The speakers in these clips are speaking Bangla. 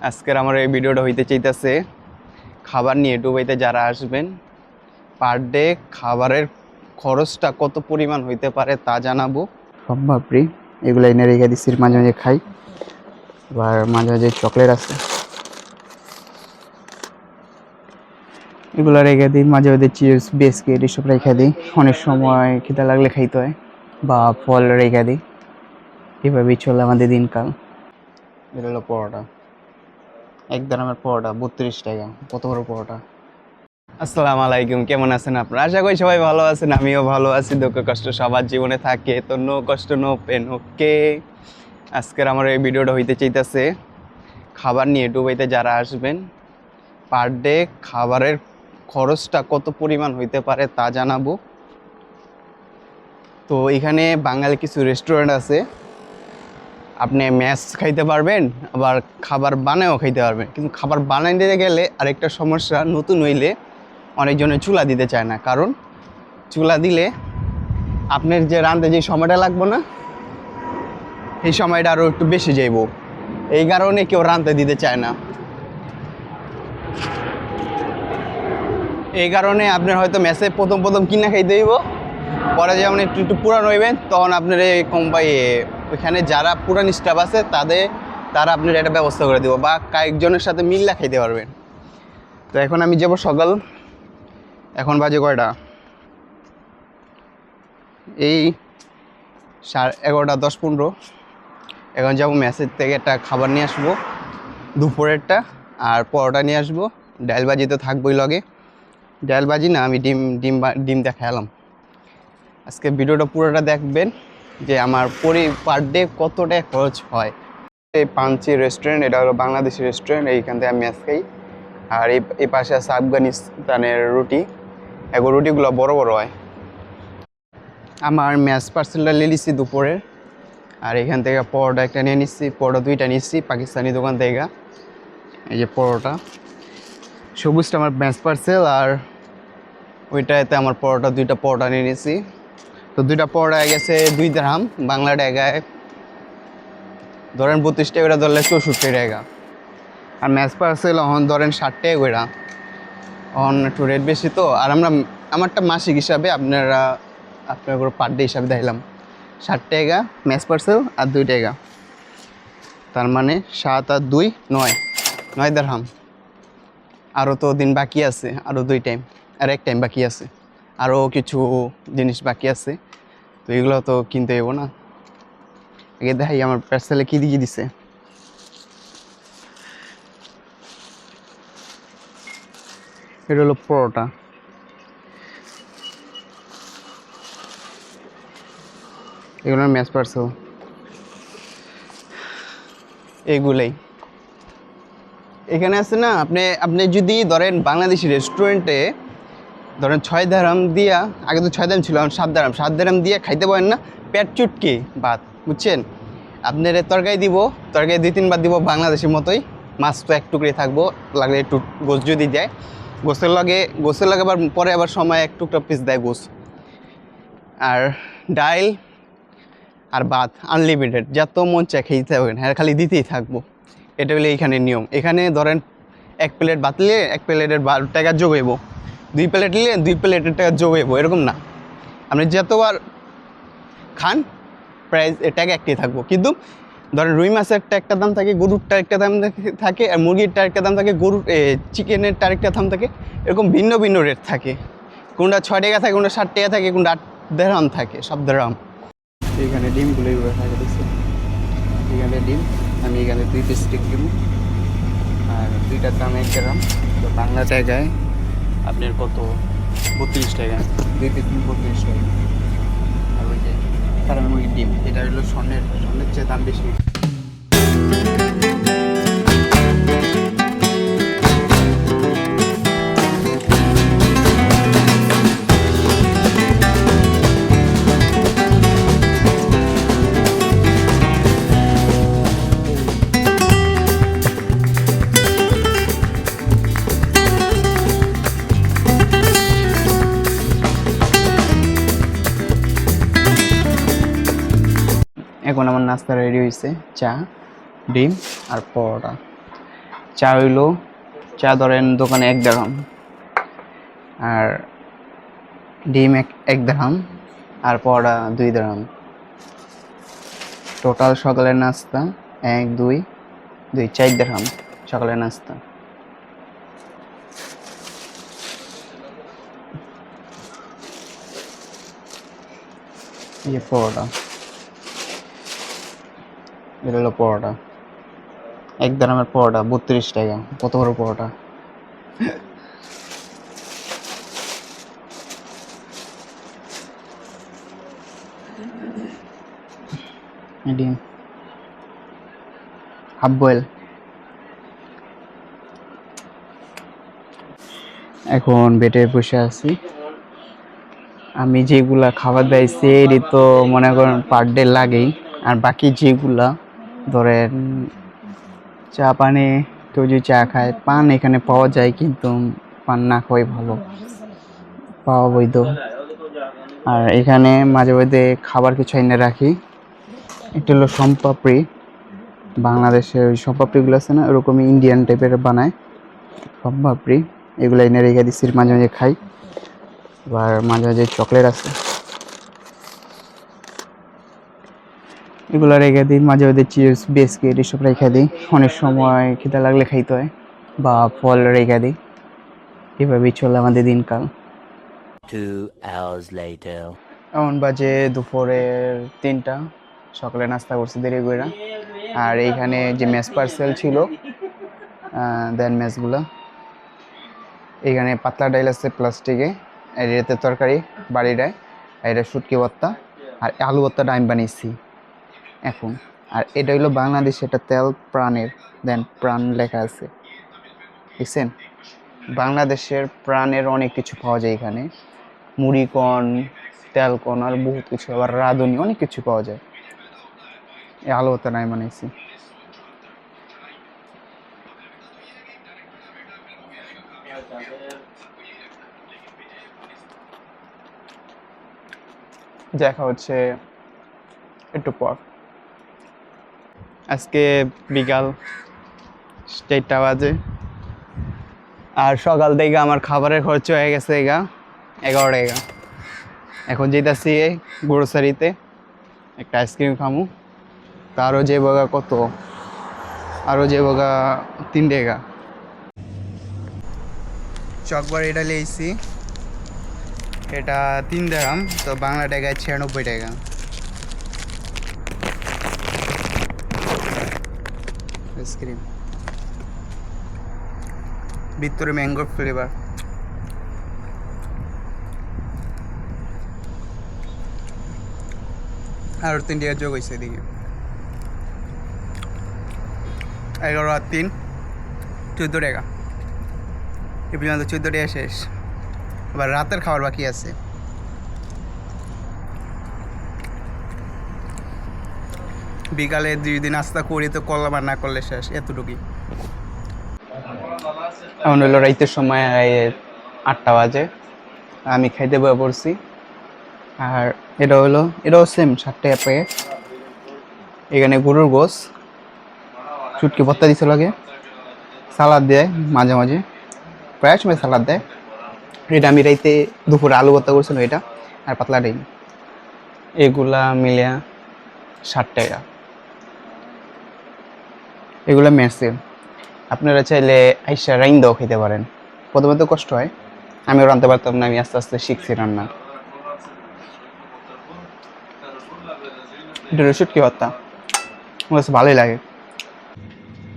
আজকের আমার এই ভিডিওটা হইতে চাইতেছে খাবার নিয়ে ডুবাইতে যারা আসবেন পার ডে খাবারের খরচটা কত পরিমাণ হইতে পারে তা জানাবো। সব ভাবরি এগুলো এনে রেখে দিচ্ছি, মাঝে মাঝে খাই। এবার মাঝে মাঝে চকলেট আছে, এগুলো রেখে দিই। মাঝে মাঝে চিপস বিস্কিট এসব রেখে দিই। অনেক সময় খিদে লাগলে খাইতে হয়, বা ফল রেখে দিই। এভাবেই চলে আমাদের দিনকাল। এটা হলো পরোটা, এক গ্রামের পরোটা 32 টাকা। কত বড় পরোটা। আসসালামু আলাইকুম, কেমন আছেন আপনারা? আশা করি সবাই ভালো আছেন, আমিও ভালো আছি। দুঃখ কষ্ট সবার জীবনে থাকে, তো নো কষ্ট নো পেন, ওকে। আজকের আমার এই ভিডিওটা হইতে চাইতেছে খাবার নিয়ে ডুবাইতে যারা আসবেন পার ডে খাবারের খরচটা কত পরিমাণ হইতে পারে তা জানাবো। তো এখানে বাঙালি কিছু রেস্টুরেন্ট আছে, আপনি ম্যাচ খাইতে পারবেন, আবার খাবার বানায়ও খাইতে পারবেন। কিন্তু খাবার বানাইতে গেলে আরেকটা সমস্যা, নতুন হইলে অনেকজনে চুলা দিতে চায় না, কারণ চুলা দিলে আপনার যে রাঁধতে যে সময়টা লাগবে না, এই সময়টা আরও একটু বেশি যাইব। এই কারণে কেউ রাঁধতে দিতে চায় না। এই কারণে আপনার হয়তো ম্যাচে প্রথম কিনা খাইতে হইব, পরে যেমন একটু একটু পুরান হইবেন তখন আপনার এই কোম্পানি ওইখানে যারা পুরান স্টাফ আছে তারা আপনার একটা ব্যবস্থা করে দেবো, বা কয়েকজনের সাথে মিল্লা খাইতে পারবেন। তো এখন আমি যাব সকাল, এখন বাজে কয়টা, এই 11:30 10-15। এখন যাবো ম্যাচের থেকে একটা খাবার নিয়ে আসবো, দুপুরেরটা, আর পরোটা নিয়ে আসবো। ডাল ভাজি তো থাকবোই লগে। ডাল ভাজি না, আমি ডিম দেখালাম। আজকে ভিডিওটা পুরোটা দেখবেন যে আমার পার ডে কত টাকা খরচ হয়। এই পাঞ্চি রেস্টুরেন্ট, এটা হলো বাংলাদেশি রেস্টুরেন্ট, এইখান থেকে আমি ম্যাচ খাই। আর এই পাশে আছে আফগানিস্তানের রুটি, এগুলো রুটিগুলো বড় বড় হয়। আমার ম্যাচ পার্সেলটা নিয়ে নিচ্ছি দুপুরের, আর এখান থেকে পরোটা একটা নিয়ে নিচ্ছি, পরোটা 2টা নিচ্ছি পাকিস্তানি দোকান থেকে। এই যে পরোটা সবুজটা আমার ম্যাচ পার্সেল, আর ওইটাতে আমার পরোটা 2টা পরোটা নিয়ে নিচ্ছি। তো 2টা পরোটা গেছে 2 দিরহাম, বাংলা টাকায় ধরেন 32 টাকা করে, ধরলে 64 টাকা। আর ম্যাচ পার্সেল এখন ধরেন 60 টাকা করে, এখন একটু রেট বেশি। তো আর আমারটা মাসিক হিসাবে, আপনার পার ডে হিসাবে দেখলাম 60 টাকা ম্যাচ পার্সেল, আর 2 টাকা, তার মানে 7 আর 2 9 দিরহাম। আরও তো দিন বাকি আছে, আরও 2 টাইম, আর 1 টাইম বাকি আছে, আরও কিছু জিনিস বাকি আছে। তো এগুলো তো কিনতে হইব না। আগে দেখাই আমার পার্সেলে কী দিয়ে দিছে। এটা হলো পরোটা, এগুলো ম্যাচ পার্সেল, এইগুলোই এখানে আছে না। আপনি যদি ধরেন বাংলাদেশি রেস্টুরেন্টে ধরেন 6 দিরহাম দিয়া, আগে তো 6 দিরহাম ছিল, এখন 7 দিরহাম দিয়ে খাইতে পারেন না, পেট চুটকি ভাত, বুঝছেন? আপনার তরকারি দিব, তরকারি 2-3 বার দিব বাংলাদেশের মতোই, মাছ তো এক টুকরে থাকবো, লাগলে একটু গোস যদি দেয়, গোসের লগে আবার পরে আবার সময় এক টুকরা পিস দেয় গোস। আর ডাল আর ভাত আনলিমিটেড, যত মন চায় খেতে থাকবেন, হ্যাঁ খালি দিতেই থাকবো। এটা হলে এইখানে নিয়ম। এখানে ধরেন 1 প্লেট ভাত নিলে 1 প্লেটের 12 টাকা যোগ হইব, 2 প্লেট নিলে 2 প্লেটের টাকা যোগ হইব, এরকম না। আপনি যতবার খান প্রাইস টাকা একটাই থাকবো। কিন্তু ধরেন রুই মাছের একটা দাম থাকে, গরুরটা একটা দাম থাকে, আর মুরগিরটা একটা দাম থাকে, চিকেনের আরেকটা দাম থাকে, এরকম ভিন্ন ভিন্ন রেট থাকে। কোনটা 6 টাকা থাকে, কোনটা 60 টাকা থাকে, কোনটা 8 দিরহাম থাকে, সব দিরহাম। এখানে ডিমগুলো এইভাবে থাকে দিচ্ছে, এখানে ডিম আমি এখানে 2 পিস স্টিক দিব, আর 2টার দাম 1 দিরহাম। তো বাংলা টাকায় আপনার কত, 32 টাকা, 2 পিস 32 টাকা। আর ওই যে ফার্মের মুরগির ডিম, এটা হলো স্বর্ণের চেয়ে দাম বেশি। এখন আমার নাস্তা রেডি হয়েছে, চা, ডিম আর পরোটা। চা হইলো, চা ধরেন দোকানে 1 দিরহাম, আর ডিম এক দিরহাম, আর পরোটা 2 দিরহাম। টোটাল সকালের নাস্তা 1 2 2 4 দিরহাম সকালের নাস্তা। এই পরোটা, এটা হলো পরোটা, 1 দিরহামের পরোটা 32 টাকা। কত বড় পরোটা! ডিম হাফ বয়েল। এখন বেডে বসে আছি। আমি যেগুলা খাবার দিয়েছি এটি তো মনে করেন পার ডে লাগেই, আর বাকি যেগুলা ধরেন চা পানি, কেউ যদি চা খায়, পান এখানে পাওয়া যায়, কিন্তু পান না খাওয়াই ভালো, পাওয়া বৈধ। আর এখানে মাঝে মধ্যে খাবার কিছু এনে রাখি। এটা হলো সোনপাপড়ি, বাংলাদেশের ওই সোনপাপড়িগুলো আছে না, ওরকমই ইন্ডিয়ান টাইপের বানায় সোনপাপড়ি। এগুলো এনে রেখে দিচ্ছি, মাঝে মাঝে খাই। এবার মাঝে মাঝে চকলেট আছে, এগুলো রেখে দিই। মাঝে মাঝে চিপস বিস্কিট এসব রেখে দিই। অনেক সময় খিদে লাগলে খাইতে হয়, বা ফল রেখে দিই। এভাবেই চলে আমাদের দিনকাল। 2 hours later. এমন বাজে দুপুরের 3টা। সকালে নাস্তা করছি দেরি করে। আর এইখানে যে মেস পার্সেল ছিল, দেন মেসগুলো, এইখানে পাতলা ডাইল আছে প্লাস্টিকে, এটাতে তরকারি বাড়িটায়, এটা শুটকি ভর্তা, আর আলু ভর্তাটা আমি বানিয়েছি এখন। আর এটা হলো বাংলাদেশ, এটা তেল প্রাণের, দেন প্রাণ লেখা আছে, বুঝছেন? বাংলাদেশের প্রাণের অনেক কিছু পাওয়া যায় এখানে, মুড়িকন, তেলকন, আর বহুত কিছু, আবার রাঁধুনি, অনেক কিছু পাওয়া যায়। এই আলু ভর্তাটা আমি বানিয়েছি। দেখা হচ্ছে একটু পর। আজকে বিকাল 4টা বাজে, আর সকাল থেকে আমার খাবারের খরচ হয়ে গেছে 11 টাকা। এখন যেতেছি গ্রোসারিতে একটা আইসক্রিম খামু, তারও যে বগা কত, আরও যে বগা 3 টাকা। চকবার এটা লিয়েছি, এটা 3 দিরহাম, তো বাংলা টাকায় 96 টাকা। আইসক্রিম ভিতরে ম্যাঙ্গো ফ্লেভার। আর 3 টাকা যোগ হয়েছে এদিকে। 11 আর 3 14 টাকা। এ পর্যন্ত 14 টাকা শেষ। এবার রাতের খাবার বাকি আছে। বিকালে 2 দিন নাস্তা করি, তো কলা বা না করলে শেষ, এতটুকুই। এমন হলো রাইতের সময় 8টা বাজে, আমি খাইতে বয়ে পড়ছি। আর এটাও সেম 60 টাকা প্যাকেট। এখানে গরুর গোস, চুটকি ভর্তা দিছে, লাগে সালাদ দেয় মাঝে মাঝে, প্রায় সময় সালাদ দেয়। এটা আমি রাইতে দুপুরে আলু ভর্তা করছিলাম, এটা আর পাতলা ডিম, এগুলা মিলিয়া 60 টাকা। এগুলো মেসে। আপনারা চাইলে আইসা রাইন্দাও খেতে পারেন। প্রথমে তো কষ্ট হয়, আমিও রাঁধতে পারতাম না, আমি আস্তে আস্তে শিখছি রান্না। এটা শুটকি ভর্তা আমার কাছে ভালোই লাগে।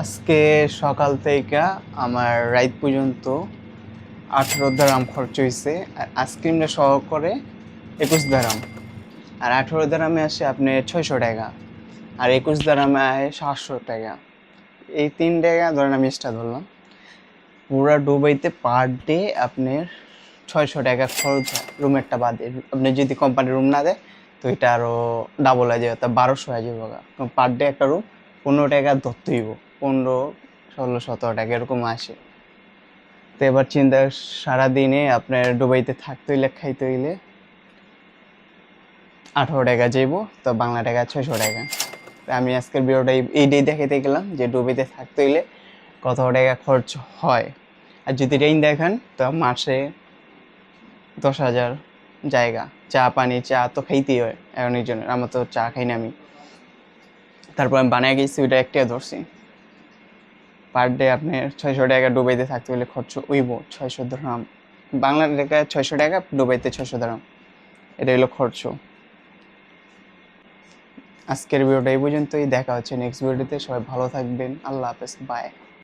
আজকে সকাল থেকে আমার রাত পর্যন্ত 18 দিরহাম খরচ হয়েছে, আর আইসক্রিমটা সহ করে 21 দিরহাম। আর 18 দিরহামে আসে আপনার 600 টাকা, আর 21 দিরহামে আসে 700 টাকা। এই 3 টাকা ধরেন আমি এক্সট্রা ধরলাম। পুরা দুবাইতে পার ডে আপনার 600 টাকা খরচ হয়, রুমেরটা বাদে। আপনি যদি কোম্পানির রুম না দেয়, তো এটা আরও ডাবল হয়ে যাবে, তা 1200 হয়ে যাবে। পার ডে একটা রুম 15 টাকা ধরতে হইব, 15 16 17 টাকা এরকম আসে। তো এবার চিন্তা, সারাদিনে আপনার দুবাইতে থাকতে হইলে, খাইতে হইলে 18 টাকা যাইব, তো বাংলা টাকা 600 টাকা। তো আমি আজকের ভিডিওটা এই ডে দেখাইতে গেলাম যে দুবাইতে থাকতে হইলে কত টাকা খরচ হয়। আর যদি রেঞ্জ দেখেন তো মাসে 10,000 জায়গা। চা পানি, চা তো খাইতেই হয় এখন এই জন্য, আমার তো চা খাই না আমি। তারপর আমি বানায় গেছি, ওইটা একটা ধরছি। পার ডে আপনি 600 টাকা ডুবাইতে থাকতে হলে খরচ উইব 600 দিরহাম, বাংলা টাকায় 600 টাকা, ডুবাইতে 600 দিরহাম, এটা হলো খরচ। আজকের ভিডিওটা এই পর্যন্তই, দেখা হচ্ছে নেক্সট ভিডিওতে। সবাই ভালো থাকবেন, আল্লাহ হাফেজ, বাই।